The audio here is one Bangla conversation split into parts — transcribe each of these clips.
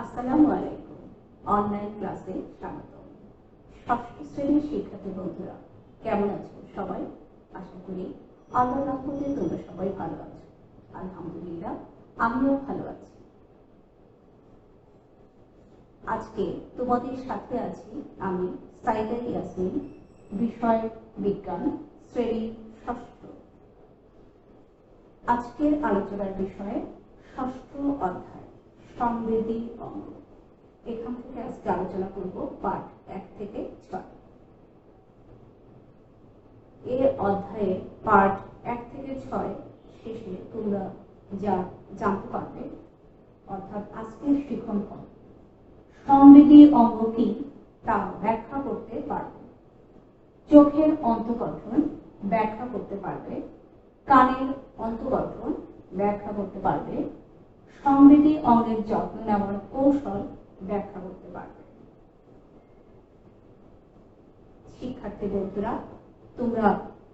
আসসালামু আলাইকুম। অনলাইন ক্লাসে স্বাগতম। ষষ্ঠ শ্রেণীর শিক্ষার্থী বন্ধুরা কেমন আছো সবাই? আশা করি আল্লাহর রহমতে তোমরা সবাই ভালো আছো। আলহামদুলিল্লাহ, আমিও ভালো আছি। আজকে তোমাদের সাথে আছি আমি সাইদা ইয়াসমিন, বিষয় বিজ্ঞান, শ্রেণী ষষ্ঠ। আজকের আলোচনার বিষয় ষষ্ঠ অধ্যায় সংবেদী অঙ্গ। এখান থেকে আজকে আলোচনা করব পাঠ 1 থেকে 6। এই অধ্যায়ে পাঠ 1 থেকে 6 শেষে তোমরা যা জানতে পারবে, অর্থাৎ আজকের শিক্ষণফল সংবেদী অঙ্গ কি তা ব্যাখ্যা করতে পারবে, চোখের অন্তঃগঠন ব্যাখ্যা করতে পারবে, কানের অন্তঃগঠন ব্যাখ্যা করতে পারবে, সংবেদী অঙ্গের যত্ন নেওয়ার কৌশল ব্যাখ্যা করতে পারবে। শিক্ষার্থী বন্ধুরা, তোমরা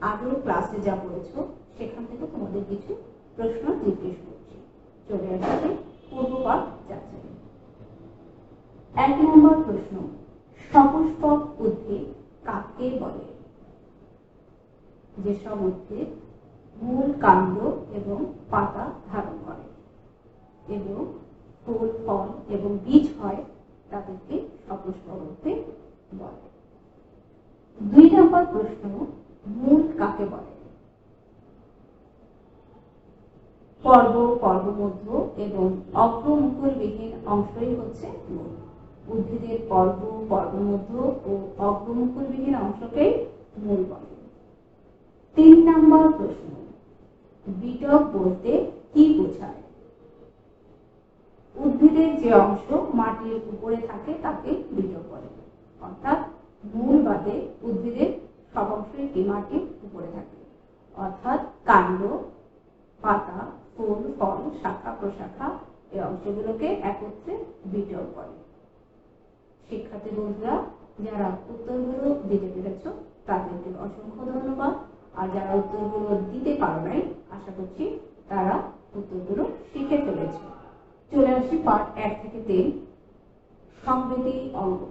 আগের ক্লাসে যা পড়েছো সেখান থেকে তোমাদের কিছু প্রশ্ন জিজ্ঞেস করছি। চলে আসছে পূর্বপাঠ যাচাই। 1 নম্বর প্রশ্ন, সপুষ্পক উদ্ভিদ কাকে বলে? যেসব উদ্ভিদ মূল, কাণ্ড এবং পাতা ধারণ করে এবং ফুল, ফল এবং বীজ হয় তাদেরকে সপুষ্পক উদ্ভিদ বলে। 2 নম্বর প্রশ্ন, মূল কাকে বলে? পর্ব, পর্বমধ্য এবং অগ্রমুকুলবিহীন অংশই হচ্ছে মূল। উদ্ভিদের পর্ব, পর্বমধ্য ও অগ্রমুকুলবিহীন অংশকেই মূল বলে। 3 নম্বর প্রশ্ন, বিটক বলতে কি বোঝায়? উদ্ভিদের যে অংশ মাটির উপরে থাকে তাকে বিটক বলে, অর্থাৎ মূল বাদে উদ্ভিদের সব অংশই কি মাটির উপরে থাকে, অর্থাৎ কাণ্ড, পাতা, ফুল, ফল, শাখা, প্রশাখা এই অংশগুলোকে একত্রে বিটক বলে। শিক্ষার্থী বন্ধুরা, যারা উত্তরগুলো দিতে পেরেছ তাদেরকে অসংখ্য ধন্যবাদ। আর যারা উত্তরগুলো দিতে পারো নাই, আশা করছি তারা উত্তরগুলো শিখে ফেলেছ। চলে আসি পাঠ 1 থেকে 3, সংবেদী অঙ্গ।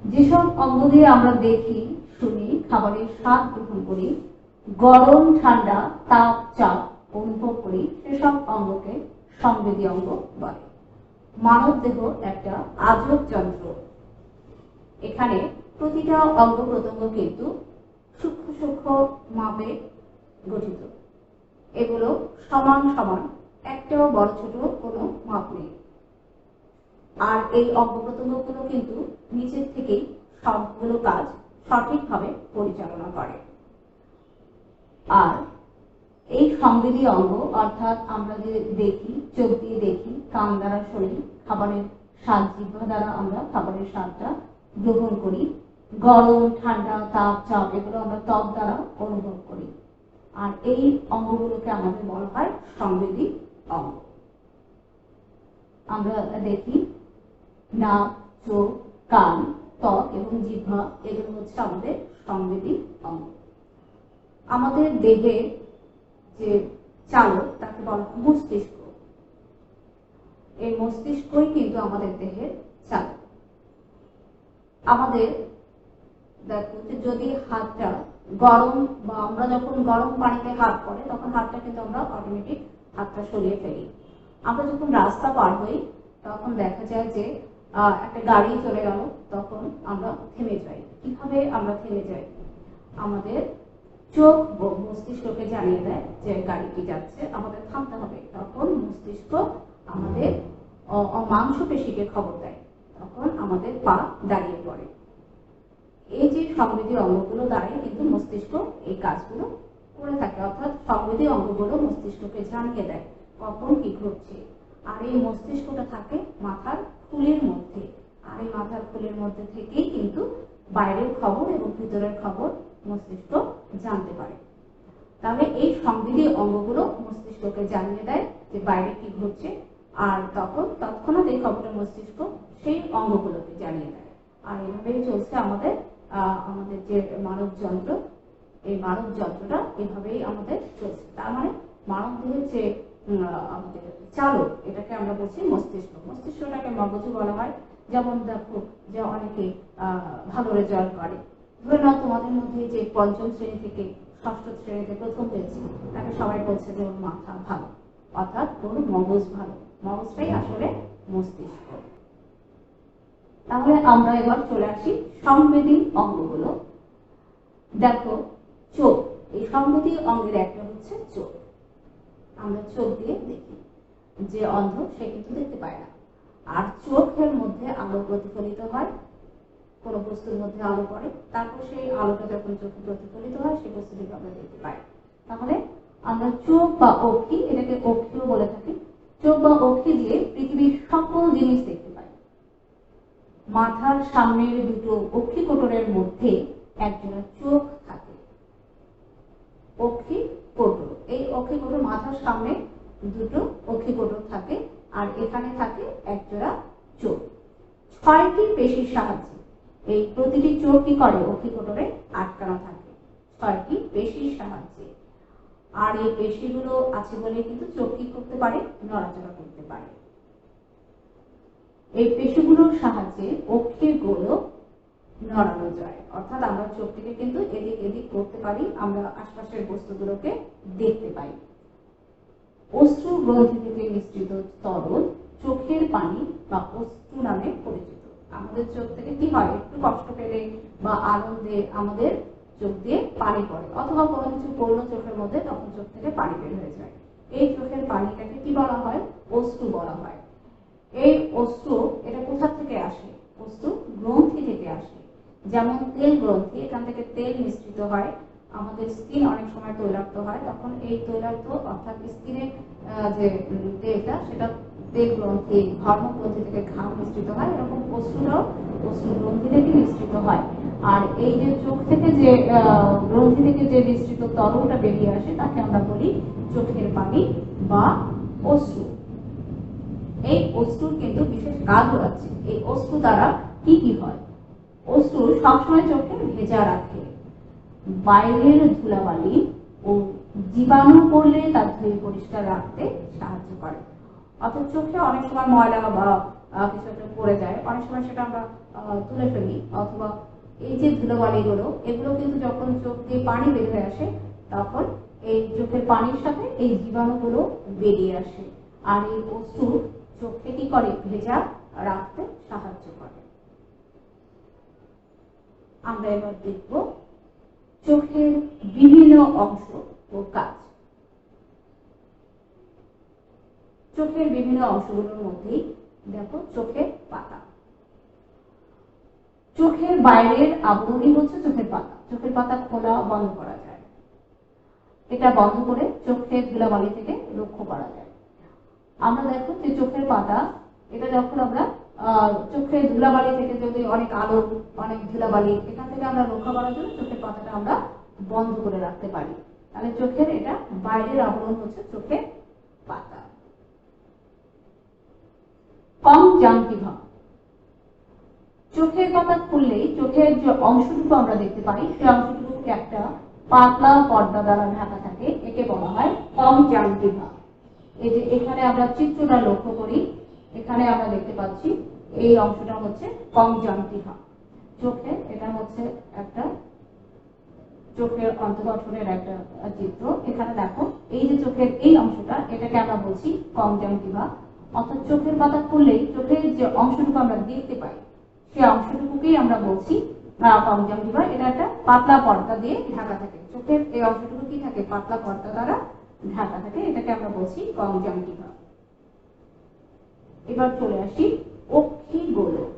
যেসব অঙ্গ দিয়ে আমরা দেখি, শুনি, খাবারের স্বাদ গ্রহণ করি, গরম, ঠান্ডা, তাপ, চাপ অনুভব করি, সেসব অঙ্গকে সংবেদী অঙ্গ বলে। মানব দেহ একটা আজব যন্ত্র। এখানে প্রতিটা অঙ্গ প্রত্যঙ্গ কিন্তু সূক্ষ্ম সূক্ষ্ম মাপে গঠিত। এগুলো সমান সমান, একটাও বড় ছোট কোনো মাপ নেই। আর এই অঙ্গ প্রত্যঙ্গগুলো কিন্তু নিচের থেকেই সবগুলো কাজ সঠিকভাবে পরিচালনা করে। আর এই সংবেদী অঙ্গ, অর্থাৎ আমরা যে দেখি, চোখ দিয়ে দেখি, কান দ্বারা শুনি, খাবারের স্বাদ জিহ্বা দ্বারা আমরা খাবারের স্বাদটা গ্রহণ করি, গরম, ঠান্ডা, তাপ, চাপ এগুলো আমরা ত্বক দ্বারা অনুভব করি। আর এই অঙ্গগুলোকে আমাদের বলা হয় সংবেদী অঙ্গ। আমরা দেখি নাক, চোখ, কান, ত্বক এবং জিহ্বা এগুলো হচ্ছে আমাদের সংবেদী অঙ্গ। আমাদের দেহের যে চালক তাকে বলা হয় মস্তিষ্ক। এই মস্তিষ্কই কিন্তু আমাদের দেহের চালক। আমাদের দেখো যে যদি হাতটা গরম, বা আমরা যখন গরম পানিতে হাত পড়ে তখন হাতটা কিন্তু আমরা অটোমেটিক হাতটা সরিয়ে ফেলি। আমরা যখন রাস্তা পার হই তখন দেখা যায় যে একটা গাড়ি চলে গেল, তখন আমরা থেমে যাই। কিভাবে আমরা থেমে যাই? আমাদের চোখ মস্তিষ্ককে জানিয়ে দেয় যে গাড়িটি যাচ্ছে, আমাদের থামতে হবে। তখন মস্তিষ্ক আমাদের মাংসপেশিকে খবর দেয়, তখন আমাদের পা দাঁড়িয়ে পড়ে। এই যে সংবেদী অঙ্গগুলো দ্বারাই কিন্তু মস্তিষ্ক এই কাজগুলো করে থাকে, অর্থাৎ সংবেদী অঙ্গগুলো মস্তিষ্ককে জানিয়ে দেয় কখন কি ঘটছে। আর এই মস্তিষ্কটা থাকে মাথার খুলির মধ্যে, আর এই মাথার খুলির মধ্যে থেকেই কিন্তু বাইরের খবর এবং ভিতরের খবর মস্তিষ্ক জানতে পারে। তাহলে এই সংবেদী অঙ্গগুলো মস্তিষ্ককে জানিয়ে দেয় যে বাইরে কি ঘটছে, আর তখন তৎক্ষণাৎ এই খবরটা মস্তিষ্ক সেই অঙ্গগুলোকে জানিয়ে দেয়। আর এভাবেই চলছে আমাদের যে মানব যন্ত্র, এই মানব যন্ত্রটা এভাবেই আমাদের চলছে। তার মানে মানব দেহের যে আমাদের চালক, এটাকে আমরা বলছি মস্তিষ্ক। মস্তিষ্কটাকে মগজু বলা হয়। যেমন দেখো যে অনেকে ভালো রেজাল্ট করে, ধরে নাও তোমাদের মধ্যে যে পঞ্চম শ্রেণী থেকে ষষ্ঠ শ্রেণীতে প্রথম হয়েছে, তাকে সবাই বলছে যে ওর মাথা ভালো, অর্থাৎ ওর মগজ ভালো। মগজটাই আসলে মস্তিষ্ক। তাহলে আমরা এবার চলে আসি সংবেদী অঙ্গগুলো। দেখো চোখ, এই সংবেদী অঙ্গের একটা হচ্ছে চোখ। আমরা চোখ দিয়ে দেখি, যে অন্ধ সে কিন্তু দেখতে পায় না। আর চোখের মধ্যে আলো প্রতিফলিত হয়, কোনো বস্তুর মধ্যে আলো পড়ে, তারপর সেই আলোটা যখন চোখে প্রতিফলিত হয় সেই বস্তুটিকে আমরা দেখতে পাই। তাহলে আমরা চোখ বা অক্ষি, এটাকে অক্ষিও বলে থাকি, চোখ বা অক্ষি দিয়ে পৃথিবীর সকল জিনিস দেখতে পাই। মাথার সামনের দুটো অক্ষিকোটরের মধ্যে একজোড়া চোখ থাকে, অক্ষিকোটর। এই অক্ষিকোটর মাথার সামনে দুটো অক্ষিকোটর থাকে, আর এখানে থাকে একজোড়া চোখ। 6টি পেশির সাহায্যে এই প্রতিটি চোখ কি করে, অক্ষিকোটরে আটকানো থাকে 6টি পেশির সাহায্যে। আর এই পেশিগুলো আছে বলে কিন্তু চোখ কি করতে পারে, নড়াচড়া করতে পারে। এই পেশিগুলোর সাহায্যে অক্ষির গোলক নড়ানো যায়, অর্থাৎ আমরা চোখটিকে কিন্তু এদিক এদিক করতে পারি, আমরা আশপাশের বস্তুগুলোকে দেখতে পাই। অশ্রু গ্রন্থি থেকে নিঃসৃত তরল চোখের পানি বা অশ্রু নামে পরিচিত। আমাদের চোখ থেকে কি হয়, একটু কষ্ট পেলে বা আনন্দে আমাদের চোখ দিয়ে পানি পড়ে, অথবা কোনো কিছু পড়লো চোখের মধ্যে, তখন চোখ থেকে পানি বের হয়ে যায়। এই চোখের পানিটাকে কি বলা হয়, অশ্রু বলা হয়। এই অশ্রু এটা কোথা থেকে আসে, অশ্রু গ্রন্থি থেকে আসে। যেমন তেল গ্রন্থি, এখান থেকে তেল মিশ্রিত হয়। আমাদের স্কিন অনেক সময় তৈলাক্ত হয়, তখন এই তৈলাক্ত অর্থাৎ স্কিনে যে তেলটা, সেটা তেল গ্রন্থি, ধর্ম গ্রন্থি থেকে ঘাম মিশ্রিত হয়। এরকম অশ্রুটাও অশ্রু গ্রন্থি থেকে মিশ্রিত হয়। আর এই যে চোখ থেকে যে গ্রন্থি থেকে যে মিশ্রিত তরলটা বেরিয়ে আসে, তাকে আমরা বলি চোখের পানি বা অশ্রু। এই অশ্রুর কিন্তু বিশেষ কাজও আছে। এই অশ্রু দ্বারা কি কি হয়, অশ্রু সবসময় চোখে ভেজা রাখে, বাইরের ধুলাবালি ও জীবাণু পড়লে তা ধুয়ে পরিষ্কার রাখতে সাহায্য করে। অর্থাৎ চোখে অনেক সময় ময়লা বা কিছু একটা পড়ে যায়, অনেক সময় সেটা আমরা তুলে ফেলি, অথবা এই যে ধুলাবালিগুলো, এগুলো কিন্তু যখন চোখ দিয়ে পানি বের হয়ে আসে, তখন এই চোখের পানির সাথে এই জীবাণুগুলো বেরিয়ে আসে। আর এই অশ্রু চোখকে কি করে, ভেজা রাখতে সাহায্য করে। আমরা এবার দেখব চোখের বিভিন্ন অংশ ও কাজ। চোখের বিভিন্ন অংশগুলোর মধ্যেই দেখো চোখের পাতা। চোখের বাইরের আবরণী হচ্ছে চোখের পাতা। চোখের পাতা খোলা বন্ধ করা যায়, এটা বন্ধ করে চোখের ধুলাবালি থেকে রক্ষা করা যায়। আমরা দেখো যে চোখের পাতা, এটা যখন আমরা চোখের ধুলাবালি থেকে, যদি অনেক আলো অনেক ধুলাবালি, এখান থেকে আমরা রক্ষা করার জন্য চোখের পাতাটা আমরা বন্ধ করে রাখতে পারি। তাহলে চোখের এটা বাইরের আবরণ হচ্ছে চোখের পাতা। কনজাংটিভা, চোখের পাতা খুললেই চোখের যে অংশটুকু আমরা দেখতে পাই, সেই অংশটুকু একটা পাতলা পর্দা দ্বারা ঢাকা থাকে, একে বলা হয় কনজাংটিভা। এই যে এখানে আমরা চিত্রটা লক্ষ্য করি, এখানে আমরা দেখতে পাচ্ছি এই অংশটা হচ্ছে কনজাংটিভা। চোখে এটা হচ্ছে একটা চোখের অন্তঃগঠনের একটা চিত্র। এখানে দেখো এই যে চোখের এই অংশটা, এটাকে আমরা বলছি কনজাংটিভা। অর্থাৎ চোখের পাতা খুললেই চোখের যে অংশটুকু আমরা দেখতে পাই, সেই অংশটুকুকেই আমরা বলছি কনজাংটিভা। এটা একটা পাতলা পর্দা দিয়ে ঢাকা থাকে, চোখের এই অংশটুকু কি থাকে, পাতলা পর্দা দ্বারা ঢাকা থাকে, এটাকে আমরা বলছি কনজাংটিভা। এবার চলে আসি অক্ষিগোলক।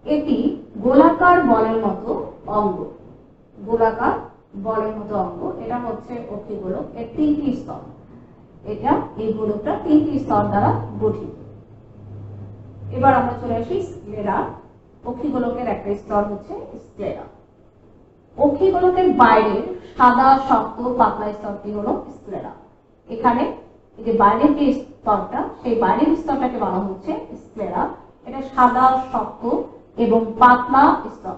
এটি গোলাকার বলের মতো অঙ্গ, গোলাকার বলের মতো অঙ্গ, এটা হচ্ছে অক্ষিগোলক। এর 3টি স্তর, এটা এই গোলকটা 3টি স্তর দ্বারা গঠিত। এবার আমরা চলে আসি স্ক্লেরা। অক্ষিগোলকের একটা স্তর হচ্ছে স্ক্লেরা। অক্ষিগোলকের বাইরের সাদা শক্ত পাতলা স্তরটি হলো স্ক্লেরা। এখানে এই যে বাইরের যে স্তরটা, সেই বাইরের স্তরটাকে বলা হচ্ছে স্ক্লেরা। এটা সাদা শক্ত এবং পাতলা স্তর।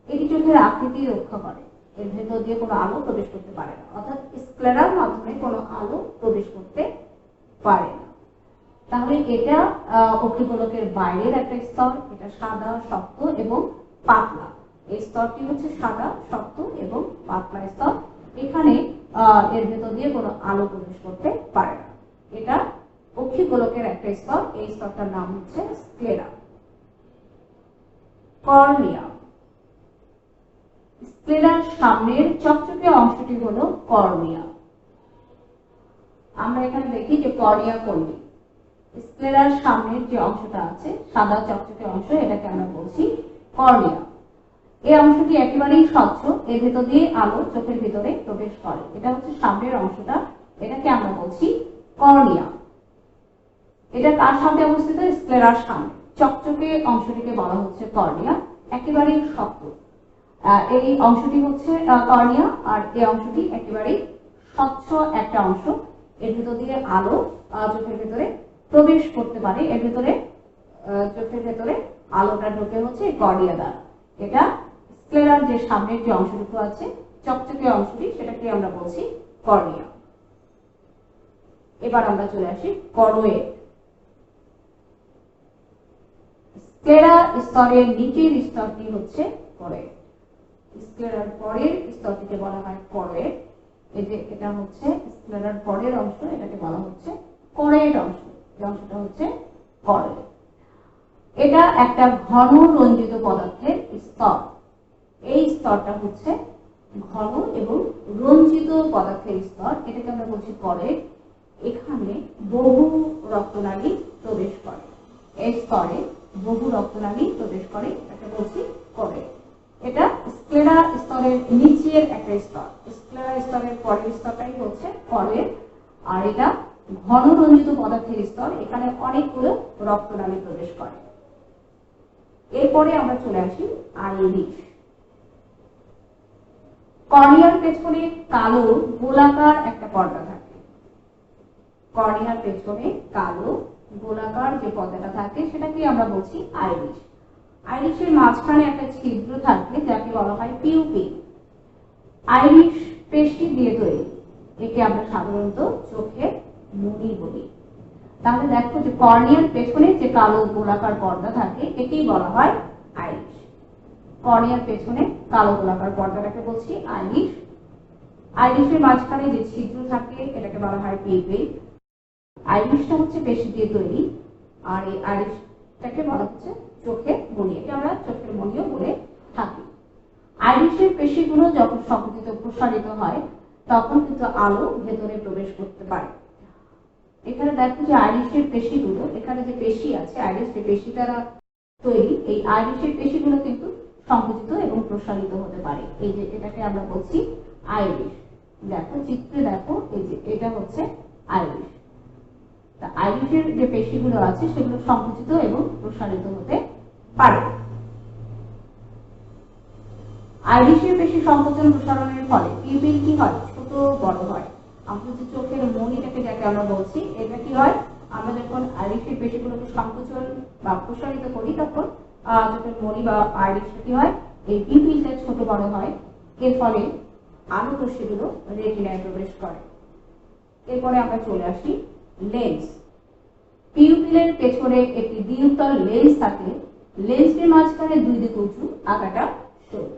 এটি চোখের আকৃতি রক্ষা করে। এর ভেতর দিয়ে কোনো আলো প্রবেশ করতে পারে না, অর্থাৎ স্ক্লেরার মাধ্যমে কোনো আলো প্রবেশ করতে পারে না। তাহলে এটা অক্ষিগোলকের বাইরের একটা স্তর, এটা সাদা, শক্ত এবং পাতলা। এই স্তরটি হচ্ছে সাদা, শক্ত এবং পাতলা স্তর। এখানে এর ভেতর দিয়ে কোনো আলো প্রবেশ করতে পারে না। এটা অক্ষিগোলকের একটা স্তর, এই স্তরটার নাম হচ্ছে স্ক্লেরা। কর্নিয়া। স্ক্লেরার সামনের চকচকে অংশটি হলো কর্নিয়া। আমরা এখানে দেখি যে কর্নিয়া কোনটি। স্ক্লেরার সামনের যে অংশটা আছে সাদা চকচকে অংশ, এটাকে আমরা বলছি কর্নিয়া। এই অংশটি একেবারেই স্বচ্ছ, এর ভেতর দিয়ে আলো চোখের ভিতরে প্রবেশ করে। এটা হচ্ছে সামনের অংশটা, এটাকে আমরা বলছি কর্নিয়া। এটা কার সামনে অবস্থিত? স্ক্লেরার সামনে। চকচকে অংশটিকে বলা হচ্ছে কর্নিয়া, একেবারেই শক্ত। এই অংশটি হচ্ছে কর্নিয়া, আর এই অংশটি একেবারেই স্বচ্ছ একটা অংশ। এর ভিতর দিয়ে আলো চোখের ভিতরে প্রবেশ করতে পারে। এর ভিতরে চোখের ভেতরে আলোটা ঢোকে হচ্ছে কর্নিয়া দ্বারা। এটা স্ক্লেরার যে সামনের যে অংশটুকু আছে চকচকে অংশটি, সেটাকে আমরা বলছি কর্নিয়া। এবার আমরা চলে আসি করোয়েড। স্ক্লেরা স্তরের নিচের স্তরটি হচ্ছে করোয়েড। স্ক্লেরার পরের স্তরটিকে বলা হয় করোয়েড। এই যে এটা হচ্ছে স্ক্লেরার পরের অংশ, এটাকে বলা হচ্ছে করোয়েড অংশ। এই অংশটা হচ্ছে করোয়েড। এটা একটা ঘন রঞ্জিত পদার্থের স্তর। এই স্তরটা হচ্ছে ঘন এবং রঞ্জিত পদার্থের স্তর, এটাকে আমরা বলছি করোয়েড। এখানে বহু রক্তনালী প্রবেশ করে। এই স্তরে বহু রক্তনালী প্রবেশ করে, এটাকে বলছি করোয়েড। এটা স্ক্লেরা স্তরের নিচের একটা স্তর। স্ক্লেরা স্তরের পরের স্তরটাই হচ্ছে করোয়েড, আর এটা ঘন রঞ্জিত পদার্থের স্তর। এখানে অনেকগুলো রক্তনালী প্রবেশ করে। এরপরে আমরা চলে আসি আইরিশ। কর্নিয়ার পেছনে কালো গোলাকার একটা পর্দা থাকে। কর্নিয়ার পেছনে কালো গোলাকার যে পর্দাটা থাকে সেটাকে আমরা বলছি আইরিশ। আইরিশের মাঝখানে একটা ছিদ্র থাকে যাকে বলা হয় পিউপিল। আইরিশ পেশি দিয়ে তৈরি, একে আমরা সাধারণত চোখের মণি বলি। তাহলে দেখো যে কর্নিয়ার পেছনে যে কালো গোলাকার পর্দা থাকে একেই বলা হয় আইরিশ। কর্নিয়ার পেছনে কালো গোলাকার পর্দাটাকে বলছি আইরিশ। আইরিশের মাঝখানে যে ছিদ্র থাকে এটাকে বলা হয় পিউপিল। আইরিশটা হচ্ছে পেশি দিয়ে তৈরি, আর এই আইরিশটাকে বলা হচ্ছে চোখের মণি, একে আমরা চোখের মণিও বলে থাকি। আইরিশের পেশিগুলো যখন সংকুচিত প্রসারিত হয় তখন কিন্তু আলো ভেতরে প্রবেশ করতে পারে। এখানে দেখো যে আইরিশের পেশিগুলো, এখানে যে পেশি আছে আইরিশ যে পেশি দ্বারা তৈরি, এই আইরিশের পেশিগুলো কিন্তু সংকুচিত এবং প্রসারিত হতে পারে। এই যে এটাকে আমরা বলছি আইরিশ। দেখো চিত্রে দেখো, এই যে এটা হচ্ছে আইরিশ। তা আইরিশের যে পেশিগুলো আছে সেগুলো সংকুচিত এবং প্রসারিত হতে পারে। আইরিশের পেশি সংকোচন প্রসারণের ফলে পিউপিল কি হয়? ছোট বড় হয়। আমরা যে চোখের মণিটাকে যাকে আমরা বলছি, এটা কি হয়? আমরা যখন আইরিশের পেশিগুলোকে সংকোচন বা প্রসারিত করি তখন চোখের মণি বা আইরিশটা কি হয়? এই পিউপিলটা ছোট বড় হয়। এর ফলে আলো রশ্মিগুলো রেটিনায় প্রবেশ করে। এরপরে আমরা চলে আসি লেন্স। পিউপিলের পেছনে একটি দ্বিউত্তল লেন্স থাকে। লেন্সটির মাঝখানে দুই দিক উঁচু, আগাটা সরু।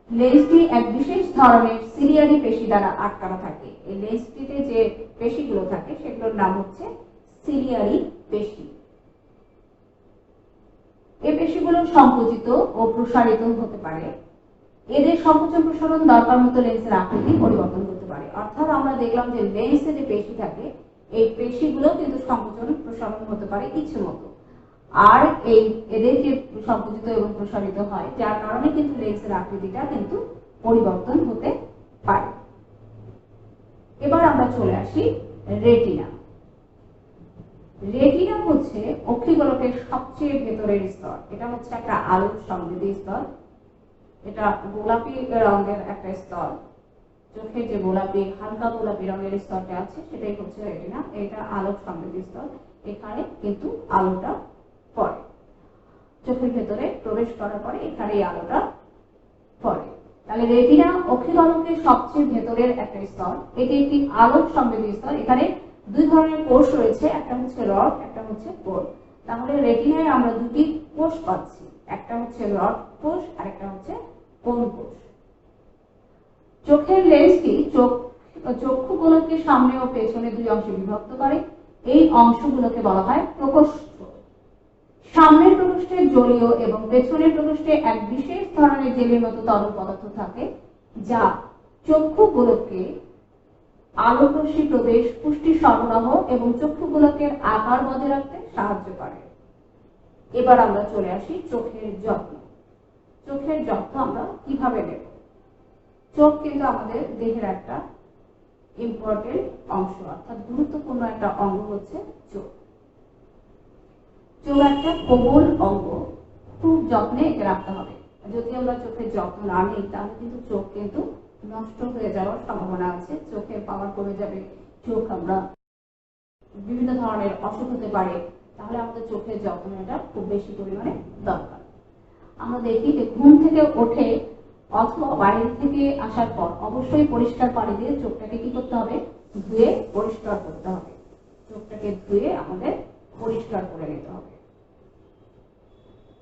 লেন্সটি এক বিশেষ ধরনের সিলিয়ারি পেশি দ্বারা আটকানো থাকে। এই লেন্সটিতে যে পেশিগুলো থাকে সেগুলোর নাম হচ্ছে সিলিয়ারি পেশি। এই পেশিগুলো সংকুচিত ও প্রসারিত হতে পারে। এদের সংকোচন প্রসারণ দরকার মতো লেন্সের আকৃতি পরিবর্তন করতে পারে। অর্থাৎ আমরা দেখলাম যে লেন্সে যে পেশি থাকে এই পেশিগুলো কিন্তু সংকোচন প্রসারণ হতে পারে ইচ্ছে মতো, আর এই এদের যে সংকুচিত এবং প্রসারিত হয় যার কারণে কিন্তু লেন্সের আকৃতিটা কিন্তু পরিবর্তন হতে পারে। এবার আমরা চলে আসি রেটিনা। রেটিনা হচ্ছে অক্ষিগোলকের সবচেয়ে ভেতরের স্তর। এটা হচ্ছে একটা আলোক সংবেদী স্তর। এটা গোলাপি রঙের একটা স্তর। চোখে যে গোলাপি, হালকা গোলাপি রঙের স্তরটা আছে সেটাই হচ্ছে রেটিনা। এটা আলোক সংবেদী স্তর। এখানে কিন্তু আলোটা পড়ে, চোখের ভেতরে প্রবেশ করার পরে এখানে এই আলোটা পড়ে। তাহলে রেটিনা অক্ষিগোলকের সবচেয়ে ভেতরের একটা স্তর, এটি একটি আলোক সংবেদী স্তর। এখানে দুই ধরনের কোষ রয়েছে, একটা হচ্ছে রড, একটা হচ্ছে কোর। তাহলে রেটিনায় আমরা দুটি কোষ পাচ্ছি, একটা হচ্ছে রড কোষ আর একটা হচ্ছে কোন কোষ। চোখের লেন্সটি চক্ষু গোলকের সামনে ও পেছনে দুই অংশে বিভক্ত করে। এই অংশগুলোকে বলা হয় প্রকোষ্ঠ। সামনের প্রকোষ্ঠে জলীয় এবং পেছনের প্রকোষ্ঠে এক বিশেষ ধরনের জেলের মতো তরল পদার্থ থাকে, যা চক্ষু গোলককে আলোক রশ্মি প্রবেশ, পুষ্টি সরবরাহ এবং চক্ষু গোলকের আকার বজায় রাখতে সাহায্য করে। এবার আমরা চলে আসি চোখের যত্ন। চোখের যত্ন আমরা কিভাবে নেব? চোখ কিন্তু আমাদের দেহের একটা ইম্পর্টেন্ট অংশ, অর্থাৎ গুরুত্বপূর্ণ একটা অঙ্গ হচ্ছে চোখ। চোখ একটা কোমল অঙ্গ, খুব যত্নে একে রাখতে হবে। যদি আমরা চোখের যত্ন না নিই তাহলে কিন্তু চোখ কিন্তু নষ্ট হয়ে যাওয়ার সম্ভাবনা আছে, চোখের পাওয়ার কমে যাবে, চোখ আমরা বিভিন্ন ধরনের অসুখ হতে পারে। তাহলে আমাদের চোখের যত্নটা খুব বেশি পরিমাণে দরকার। আমরা দেখি যে ঘুম থেকে ওঠে অথবা বাইরে থেকে আসার পর অবশ্যই পরিষ্কার পানি দিয়ে চোখটাকে কি করতে হবে? ধুয়ে পরিষ্কার করতে হবে। চোখটাকে ধুয়ে আমাদের পরিষ্কার করে নিতে হবে।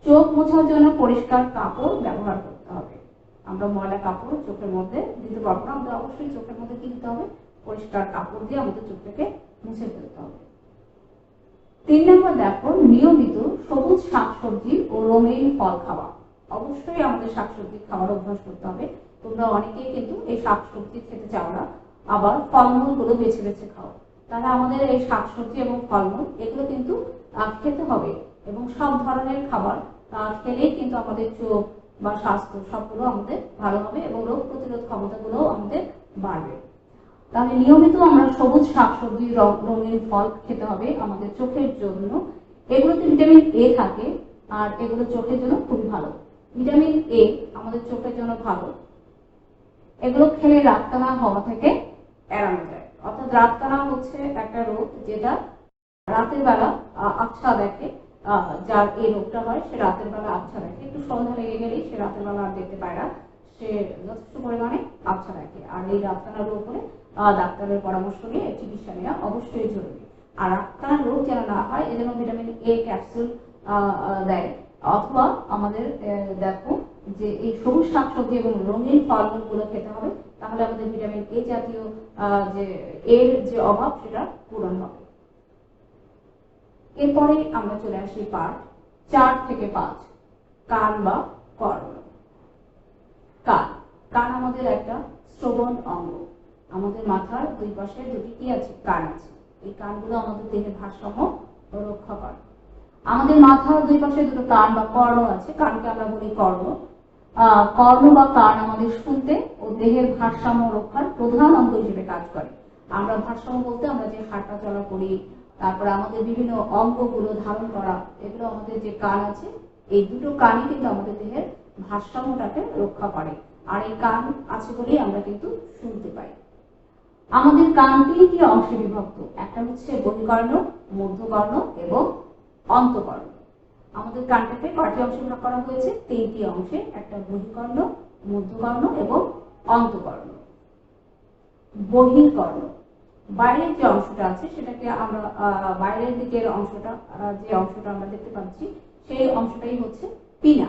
চোখ মোছার জন্য পরিষ্কার কাপড় ব্যবহার করতে হবে। আমরা ময়লা কাপড় চোখের মধ্যে দিতে পারবো না, আমাদের অবশ্যই চোখের মধ্যে কি দিতে হবে? পরিষ্কার কাপড় দিয়ে আমাদের চোখটাকে মুছে ফেলতে হবে। 3 নম্বর দেখো, নিয়মিত সবুজ শাকসবজি ও রঙিন ফল খাওয়া। অবশ্যই আমাদের শাকসবজি খাওয়ার অভ্যাস করতে হবে। তোমরা অনেকেই কিন্তু এই শাকসবজি খেতে চাও না, আবার ফলমূল গুলো বেছে বেছে খাও। তাহলে আমাদের এই শাকসবজি এবং ফলমূল এগুলো কিন্তু খেতে হবে, এবং সব ধরনের খাবার খেলেই কিন্তু আমাদের চোখ বা স্বাস্থ্য সবগুলো আমাদের ভালো হবে এবং রোগ প্রতিরোধ ক্ষমতাগুলো আমাদের বাড়বে। তাহলে নিয়মিত আমরা সবুজ শাকসবজি, রঙিন ফল খেতে হবে আমাদের চোখের জন্য। এগুলোতে ভিটামিন এ থাকে আর এগুলো চোখের জন্য খুবই ভালো। ভিটামিন এ আমাদের চোখের জন্য ভালো। এগুলো খেলে রাতকানা হওয়া থেকে এড়ানো যায়। অর্থাৎ রাতকানা হচ্ছে একটা রোগ যেটা রাতের বেলা আবছা দেখে, যার এই রোগটা হয় সে রাতের বেলা আবছা দেখে, একটু সন্ধ্যা লেগে গেলেই সে রাতের বেলা আর দেখতে পায় না, সে যথেষ্ট পরিমাণে আবছা দেখে। আর এই রাতকানা রোগ হলে ডাক্তারের পরামর্শ নিয়ে চিকিৎসা নেওয়া অবশ্যই জরুরি। আর রাতকানা রোগ যেন না হয় এজন্য ভিটামিন এ ক্যাপসুল দেয়। অথবা আমাদের দেখো যে এই সবুজ শাকসবজি এবং রঙিন ফলমূল গুলো খেতে হবে, তাহলে আমাদের ভিটামিন এ জাতীয় যে এর যে অভাব সেটা পূরণ হবে। এরপরে আমরা চলে আসি পার্ট 4 থেকে 5, কান বা কর্ণ। কান কান আমাদের একটা শ্রবণ অঙ্গ। আমাদের মাথার দুই পাশে দুটি কি আছে? কান আছে। এই কানগুলো আমাদের দেহের ভারসাম্য রক্ষা করে। আমাদের মাথার দুই পাশে দুটো কান বা কর্ণ আছে, কানকে আমরা বলি কর্ণ। কর্ণ বা কান আমাদের শুনতে ও দেহের ভারসাম্য রক্ষার প্রধান অঙ্গ হিসেবে কাজ করে। আমরা ভারসাম্য বলতে আমরা যে হাঁটা চলা করি, তারপরে আমাদের বিভিন্ন অঙ্গগুলো ধারণ করা, এগুলো আমাদের যে কান আছে, এই দুটো কানই কিন্তু আমাদের দেহের ভারসাম্যটাকে রক্ষা করে। আর এই কান আছে বলেই আমরা কিন্তু শুনতে পাই। আমাদের কান 3টি অংশে বিভক্ত, একটা হচ্ছে বহিকর্ণ, মধ্যকর্ণ এবং অন্তকর্ণ। আমাদের কানটাকে কয়টি অংশে ভাগ করা হয়েছে? 3টি অংশে, একটা বহিকর্ণ, মধ্যকর্ণ এবং অন্তকর্ণ। বহিকর্ণ বাইরের যে অংশটা আছে সেটাকে আমরা বাইরের দিকের অংশটা, যে অংশটা আমরা দেখতে পাচ্ছি সেই অংশটাই হচ্ছে পিনা।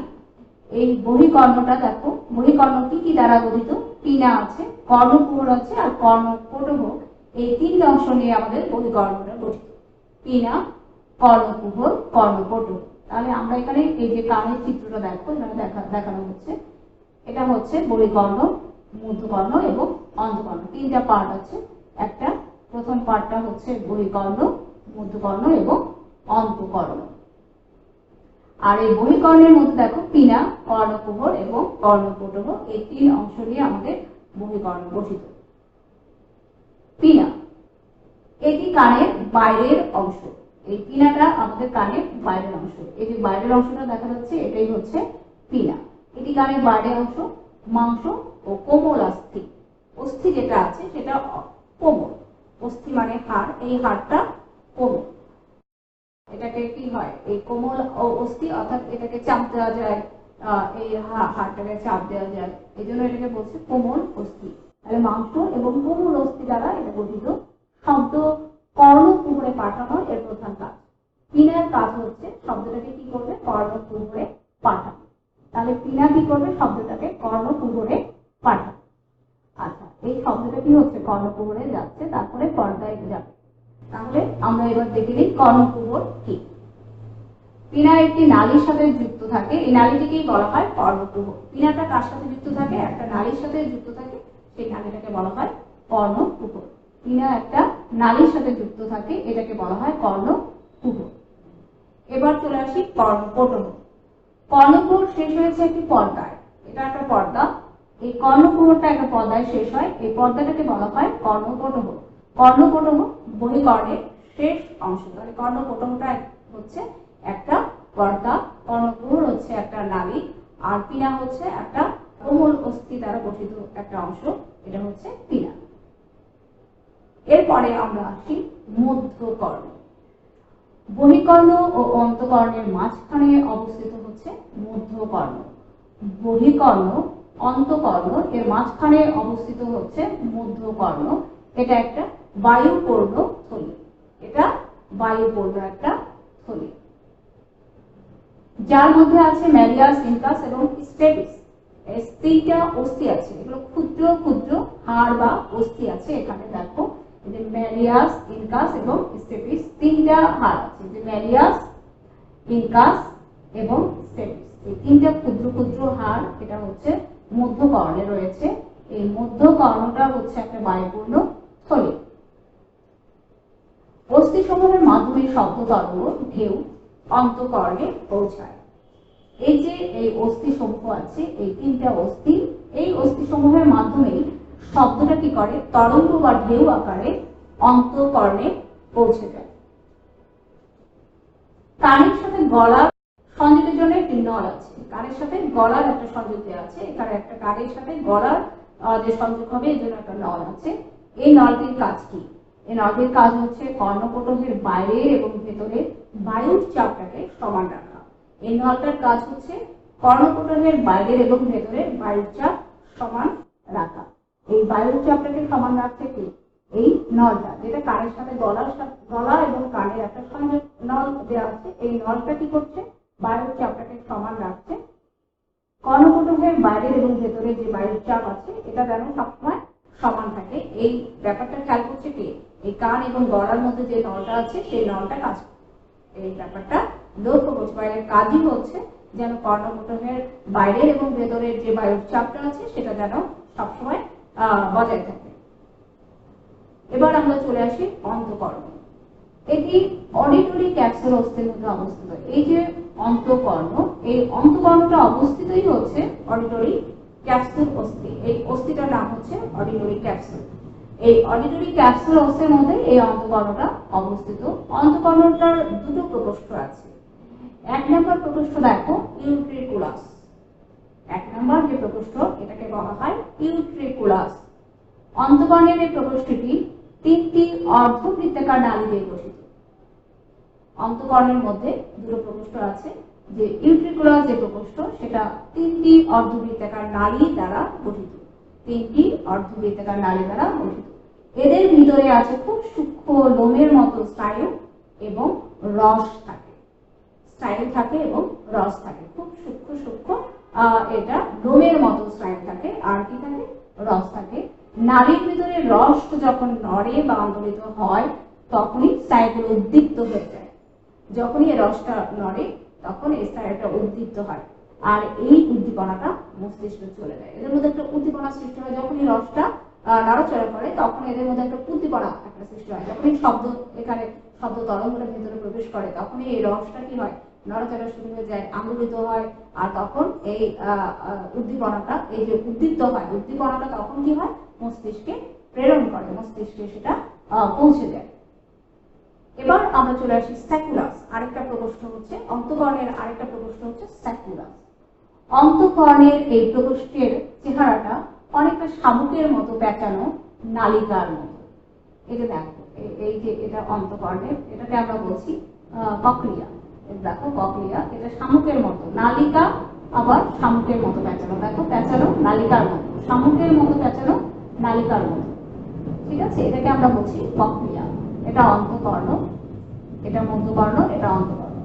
এই বহিকর্ণটা দেখো, বহিকর্ণ কি কি দ্বারা গঠিত? পিনা আছে, কর্ণকুহর আছে আর কর্ণপটহ। এই 3টি অংশ নিয়ে আমাদের বহিকর্ণটা গঠিত। পিনা, কর্ণকুহর, কর্ণপটহ। তাহলে আমরা এখানে এই যে কানের চিত্রটা দেখো, এখানে দেখানো হচ্ছে, এটা হচ্ছে বহিকর্ণ, মধ্যকর্ণ এবং অন্তকর্ণ। 3টা পার্ট আছে। একটা প্রথম পার্টটা হচ্ছে বহিকর্ণ, মধ্যকর্ণ এবং অন্তকর্ণ। আর এই বহিকর্ণের মধ্যে দেখো পিনা, কর্ণকুহর এবং কর্ণপটহ, এই 3 অংশ নিয়ে আমাদের বহিকর্ণ গঠিত। পিনা এটি কানের বাইরের অংশ। এই পিনাটা আমাদের কানের বাইরের অংশ। এই যে বাইরের অংশটা দেখা যাচ্ছে এটাই হচ্ছে পিনা। এটি কানের বাইরের অংশ। মাংস ও কোমল অস্থি, অস্থি যেটা আছে সেটা কোমল। অস্থি মানে হাড়, এই হাড়টা কোমল। এটাকে কি হয়? এই কোমল অস্থি, অর্থাৎ এটাকে চাপ দেওয়া যায়, এই হাড়টাকে চাপ দেওয়া যায়, এই জন্য এটাকে বলছে কোমল অস্থি। তাহলে মাংস এবং কোমল অস্থি দ্বারা এটা গঠিত। শব্দ কর্ণকুহরে পাঠানো এর প্রধান কাজ। পিনার কাজ হচ্ছে শব্দটাকে কি করবে, কর্ণকুহরে পাঠানো। তাহলে পিনা কি করবে, শব্দটাকে কর্ণকুহরে পাঠানো। আচ্ছা, এই শব্দটা কি হচ্ছে, কর্ণকুহরে যাচ্ছে, তারপরে পর্দায় যাবে। তাহলে আমরা এবার দেখে নিই কর্ণকুহর কি। পিনা একটি নালীর সাথে যুক্ত থাকে, এই নালীটিকেই বলা হয় কর্ণকুহর। পিনাটা কার সাথে যুক্ত থাকে, একটা নালীর সাথে যুক্ত থাকে, সেই নালীটাকে বলা হয় কর্ণকুহর। পিনা একটা নালীর সাথে যুক্ত থাকে, এটাকে বলা হয় কর্ণকুহর। এবার চলে আসি কর্ণপটহ। কর্ণকুহর শেষ হয়েছে একটি পর্দায়, এটা একটা পর্দা, এই কর্ণকুহরটা একটা পর্দায় শেষ হয়, এই পর্দাটাকে বলা হয় কর্ণপটহ। কর্ণপটহ বহিকর্ণের শেষ অংশ। তাহলে কর্ণপটহটা হচ্ছে একটা পর্দা, কর্ণকুহর হচ্ছে একটা নালী, আর পিনা হচ্ছে একটা কোমল অস্থি দ্বারা গঠিত একটা অংশ, এটা হচ্ছে পিনা। এরপরে আমরা আসি মধ্যকর্ণ। বহিকর্ণ ও অন্তকর্ণের মাঝখানে অবস্থিত হচ্ছে মধ্যকর্ণ। বহিকর্ণ, অন্তকর্ণ এর মাঝখানে অবস্থিত হচ্ছে মধ্যকর্ণ। এটা একটা বায়ুপূর্ণ থলি, এটা বায়ুপূর্ণ একটা থলি, যার মধ্যে আছে ম্যালিয়াস, ইনকাস এবং স্টেপিস। এই তিনটা অস্থি আছে, এগুলো ক্ষুদ্র ক্ষুদ্র হাড় বা অস্থি আছে। এখানে দেখো যে ম্যালিয়াস, ইনকাস এবং স্টেপিস, তিনটা হাড় আছে, যে ম্যালিয়াস, ইনকাস এবং স্টেপিস, এই তিনটা ক্ষুদ্র ক্ষুদ্র হাড়, এটা হচ্ছে মধ্যকর্ণে রয়েছে। এই মধ্যকর্ণটা হচ্ছে একটা বায়ুপূর্ণ থলি। অস্থিসমূহের মাধ্যমে শব্দ তরঙ্গ ঢেউ অন্তকর্ণে পৌঁছায়। এই যে এই অস্থিসমূহ আছে, এই তিনটা অস্থি, এই অস্থিসমূহের মাধ্যমে শব্দটা কি করে, তরঙ্গ বা ঢেউ আকারে অন্তকর্ণে পৌঁছে যায়। কানের সাথে গলার সংযোগের জন্য একটি নল আছে, কানের সাথে গলার একটা সংযোগ দেওয়া আছে, এখানে একটা কানের সাথে গলার যে সংযোগ হবে এর জন্য একটা নল আছে। এই নলটির কাজ কি, এই নলটির কাজ হচ্ছে কর্ণপটহের বাইরে এবং ভেতরে বায়ুর চাপটাকে সমান রাখা। এই নলটার কাজ হচ্ছে কর্ণপটহের বাইরের এবং ভেতরে বায়ুর চাপ সমান রাখা। এই বায়ুর চাপটাকে সমান রাখছে কি, এই নলটা, যেটা কানের সাথে গলা এবং কানের একটা সংযোগ নল দেওয়া আছে। এই নলটা কি করছে, বায়ুর চাপটাকে সমান রাখছে। কর্ণপটহের বাইরের এবং ভেতরে যে বায়ুর চাপ আছে এটা যেন সবসময় সমান থাকে, এই ব্যাপারটা খেয়াল করছে কি, এই কান এবং গলার মধ্যে যে নলটা আছে সেই নলটা কাজ করছে, এই ব্যাপারটা লক্ষ্য করছে। বাইরের কাজই হচ্ছে যেন কর্ণপটহের বাইরের এবং ভেতরের যে বায়ুর চাপটা আছে সেটা যেন সবসময় বজায় থাকে। এবার আমরা চলে আসি অন্তকর্ণ। এটি অডিটরি ক্যাপসুল অস্থির মধ্যে অবস্থিত। এই যে অন্তকর্ণ, এই অন্তকর্ণটা অবস্থিতই হচ্ছে অডিটরি ক্যাপসুল অস্থি। এই অস্থিটার নাম হচ্ছে অডিটরি ক্যাপসুল। এই অডিটরি ক্যাপসুল অস্থির মধ্যে এই অন্তকর্ণটা অবস্থিত। অন্তকর্ণটার দুটো প্রকোষ্ঠ আছে। এক নম্বর প্রকোষ্ঠ দেখো ইউট্রিকুলাস, এক নম্বর যে প্রকোষ্ঠ এটাকে বলা হয় ইউট্রিকুলাস। অন্তকর্ণের এই প্রকোষ্ঠটি তিনটি অর্ধবৃত্তাকার নালী দিয়ে গঠিত। অন্তকর্ণের মধ্যে দুটো প্রকোষ্ঠ আছে, যে ইউট্রিকুলাস যে প্রকোষ্ঠ সেটা তিনটি অর্ধবৃত্তাকার নালী দ্বারা গঠিত, তিনটি অর্ধবৃত্তাকার নালী দ্বারা গঠিত। এদের ভিতরে আছে খুব সূক্ষ্ম লোমের মতো স্নায়ু এবং রস থাকে, স্নায়ু থাকে এবং রস থাকে, খুব সূক্ষ্ম সূক্ষ্ম এটা লোমের মতো স্নায়ু থাকে, আর কি থাকে, রস থাকে। নালীর ভিতরে রস যখন নড়ে বা আন্দোলিত হয় তখনই স্নায়ুগুলো উদ্দীপ্ত হয়ে যায়। যখনই এই রসটা নড়ে তখন এই স্নায়ুটা উদ্দীপ্ত হয়, আর এই উদ্দীপনাটা মস্তিষ্কে চলে যায়। এদের মধ্যে একটা উদ্দীপনা সৃষ্টি হয়, যখনই রসটা নড়াচড়া করে তখন এদের মধ্যে একটা উদ্দীপনা একটা সৃষ্টি হয়। যখনই শব্দ, এখানে শব্দ তরঙ্গটা ভেতরে প্রবেশ করে তখনই এই রসটা কি হয়, নড়াচড়া শুরু হয়ে যায়, আন্দোলিত হয়, আর তখন এই উদ্দীপনাটা, এই যে উদ্দীপ্ত হয় উদ্দীপনাটা তখন কি হয়, মস্তিষ্কে প্রেরণ করে, মস্তিষ্কে সেটা পৌঁছে যায়। এবার আমরা চলে আসি স্যাকুলাস। আরেকটা প্রকোষ্ঠ হচ্ছে অন্তকর্ণের, আরেকটা প্রকোষ্ঠ হচ্ছে স্যাকুলাস। অন্তকর্ণের এই প্রকোষ্ঠের চেহারাটা অনেকটা শামুকের মতো পেঁচানো, নালিকার মতো। এই যে দেখো, এই যে এটা অন্তকর্ণের, এটাকে আমরা বলছি ককলিয়া। দেখো ককলিয়া, এটা শামুকের মতো, নালিকা আবার শামুকের মতো পেঁচানো, দেখো পেঁচানো নালিকার মতো, শামুকের মতো পেঁচানো নালিকার মতো। ঠিক আছে, এটাকে আমরা বলছি কক্লিয়া। এটা অন্তকর্ণ, এটা মধ্যকর্ণ, এটা অন্তকর্ণ।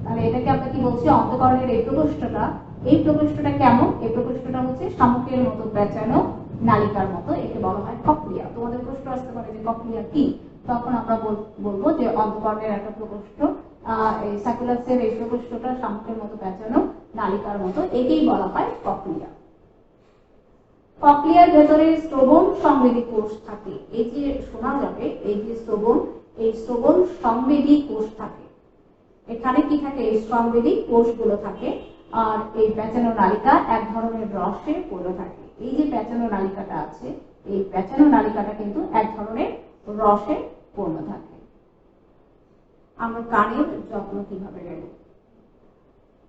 তাহলে এটাকে আমরা কি বলছি, অন্তকর্ণের এই প্রকোষ্ঠটা কেমন, এই প্রকোষ্ঠটা হচ্ছে শামুকের মতো পেঁচানো নালিকার মতো, একে বলা হয় কক্লিয়া। তোমাদের প্রশ্ন আসতে পারে যে কক্লিয়া কি, তখন আমরা বলবো যে অন্তকর্ণের একটা প্রকোষ্ঠ, এই সাইকুলাসের এই প্রকোষ্ঠটা শামুকের মতো পেঁচানো নালিকার মতো, একেই বলা হয় কক্লিয়া। কক্লিয়ার ভেতরে শ্রবণ সংবেদী কোষ থাকে। এই যে শোনা যাবে, এই যে শ্রবণ, এই শ্রবণ সংবেদী কোষ থাকে। এখানে কি থাকে, এই সংবেদী কোষগুলো থাকে। আর এই পেঁচানো নালিকা এক ধরনের রসে পূর্ণ থাকে। এই যে পেঁচানো নালিকাটা আছে, এই পেঁচানো নালিকাটা কিন্তু এক ধরনের রসে পূর্ণ থাকে। আমরা কানের যত্ন কিভাবে নেব?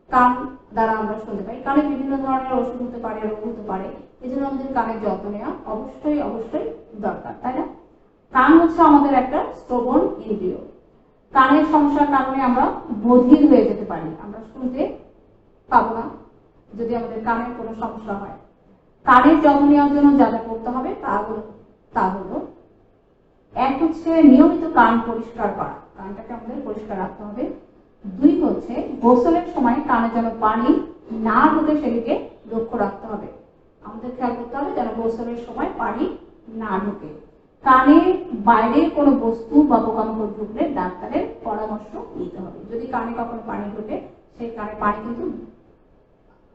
কান দ্বারা আমরা শুনতে পাই, কানে বিভিন্ন ধরনের অসুখ হতে পারে, রোগ হতে পারে, এই জন্য আমাদের কানের যত্ন নেওয়া অবশ্যই অবশ্যই দরকার, তাই না? কান হচ্ছে আমাদের একটা শ্রবণ ইন্দ্রিয়। কানের সমস্যার কারণে আমরা বধির হয়ে যেতে পারি, আমরা শুনতে পাবো না যদি আমাদের কানের কোনো সমস্যা হয়। কানের যত্ন নেওয়ার জন্য যা যা করতে হবে তা হলো, এক হচ্ছে নিয়মিত কান পরিষ্কার করা, কানটাকে আমাদের পরিষ্কার রাখতে হবে। দুই হচ্ছে গোসলের সময় কানে যেন পানি না ঢোকে সেদিকে লক্ষ্য রাখতে হবে, আমাদের খেয়াল করতে হবে যেন গোসলের সময় পানি না ঢোকে। কানে বাইরে কোনো বস্তু বা পোকামাকড় ঢুকলে ডাক্তারের পরামর্শ নিতে হবে। যদি কানে কখনো পানি ঢোকে, সেই কানে পানি কিন্তু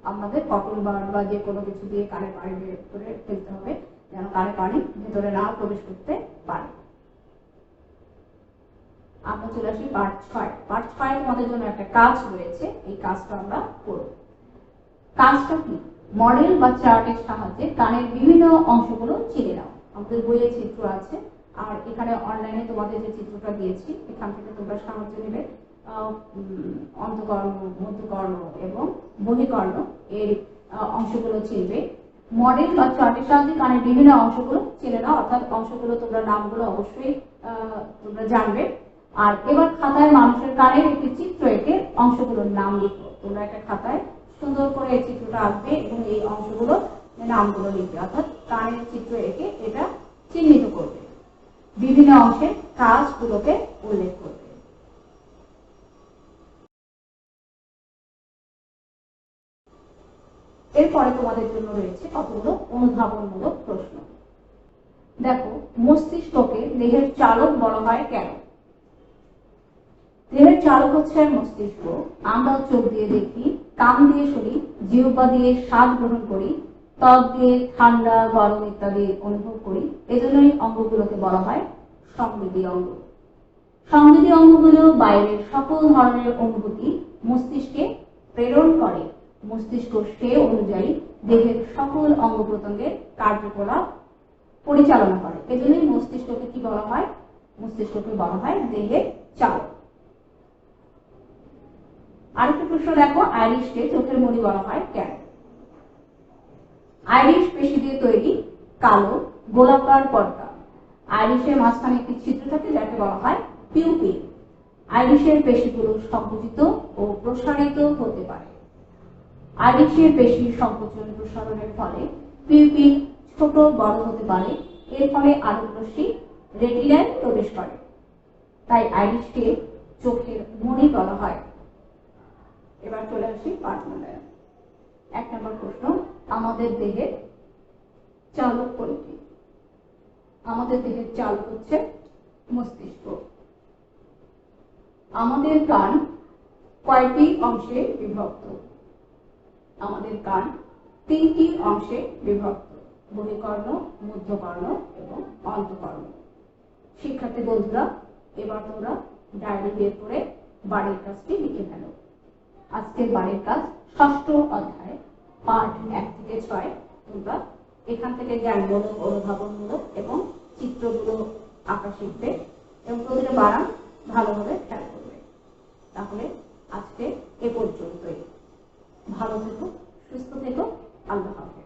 আমাদের কটন বা যে কোনো কিছু দিয়ে কানে পানি বের করে ফেলতে হবে, যেন কানে পানি ভেতরে না প্রবেশ করতে পারে। আমরা চলে আসি পার্ট 6। পার্ট 6 তোমাদের জন্য একটা কাজ রয়েছে, এই কাজটা আমরা করব। কাজটা কি, মডেল বা চার্টের সাহায্যে কানের বিভিন্ন অংশগুলো চিনে নাও। আমাদের বইয়ে চিত্র আছে, আর এখানে অনলাইনে তোমাদের যে চিত্রটা দিয়েছি, এখান থেকে তোমরা সাহায্য নেবে। অন্তকর্ণ, মধ্যকর্ণ এবং বহিকর্ণ এর অংশগুলো চিনবে। মডেল বা চার্টের সাহায্যে কানের বিভিন্ন অংশগুলো চিনে নাও, অর্থাৎ অংশগুলো তোমরা নামগুলো অবশ্যই তোমরা জানবে। আর এবার খাতায় মানুষের কানের একটি চিত্র এঁকে অংশগুলোর নাম লিখো। তোমরা একটা খাতায় সুন্দর করে এই চিত্রটা আঁকবে এবং এই অংশগুলো নামগুলো লিখবে, অর্থাৎ কানের চিত্র এঁকে এটা চিহ্নিত করবে, বিভিন্ন অংশের কাজগুলোকে উল্লেখ করবে। এরপরে তোমাদের জন্য রয়েছে কতগুলো অনুধাবনমূলক প্রশ্ন। দেখো, মস্তিষ্ককে দেহের চালক বলা হয় কেন? দেহের চালক হচ্ছে মস্তিষ্ক। আমরা চোখ দিয়ে দেখি, কান দিয়ে শুনি, জিহ্বা দিয়ে স্বাদ গ্রহণ করি, ত্বক দিয়ে ঠান্ডা গরম ইত্যাদি অনুভব করি। এজন্যই অঙ্গগুলোকে বলা হয় সংবেদী অঙ্গ। সংবেদী অঙ্গগুলো বাইরের সকল ধরনের অনুভূতি মস্তিষ্কে প্রেরণ করে। মস্তিষ্ক সে অনুযায়ী দেহের সকল অঙ্গ প্রত্যঙ্গের কার্যকলাপ পরিচালনা করে। এজন্যই মস্তিষ্ককে কি বলা হয়? মস্তিষ্ককে বলা হয় দেহের চালক। আরেকটা প্রশ্ন দেখো, আইরিশকে চোখের মণি বলা হয় কেন? আইরিশ পেশি দিয়ে তৈরি কালো গোলাকার পর্দা। আইরিশের মাঝখানে একটি ছিদ্র থাকে যাকে বলা হয় পিউপিল। আইরিশের পেশিগুলো সংকুচিত ও প্রসারিত হতে পারে। আইরিশের পেশির সংকোচন প্রসারণের ফলে পিউপিল ছোট বড় হতে পারে। এর ফলে আলোক রশ্মি রেটিনায় প্রবেশ করে। তাই আইরিশকে চোখের মণি বলা হয়। এবার চলে আসি পাঠ মূল্যায়ন। 1 নম্বর প্রশ্ন, আমাদের দেহের চালক কোনটি? আমাদের দেহের চালক হচ্ছে মস্তিষ্ক। আমাদের কান কয়টি অংশে বিভক্ত? আমাদের কান 3টি অংশে বিভক্ত, বহিকর্ণ, মধ্যকর্ণ এবং অন্তকর্ণ। শিক্ষার্থী বন্ধুরা, এবার তোমরা ডায়েরি বের করে বাড়ির কাজটি লিখে ফেলো। আজকের বাড়ির কাজ 6ষ্ঠ অধ্যায় পাঠ 1 থেকে 6। তোমরা এখান থেকে জ্ঞানমূলক, অনুধাবনমূলক এবং চিত্রগুলো আঁকা শিখবে এবং প্রতিটা বানান ভালোভাবে খেয়াল করবে। তাহলে আজকে এ পর্যন্তই। ভালো থেকো, সুস্থ থেকো, আল্লাহ হাফেজ।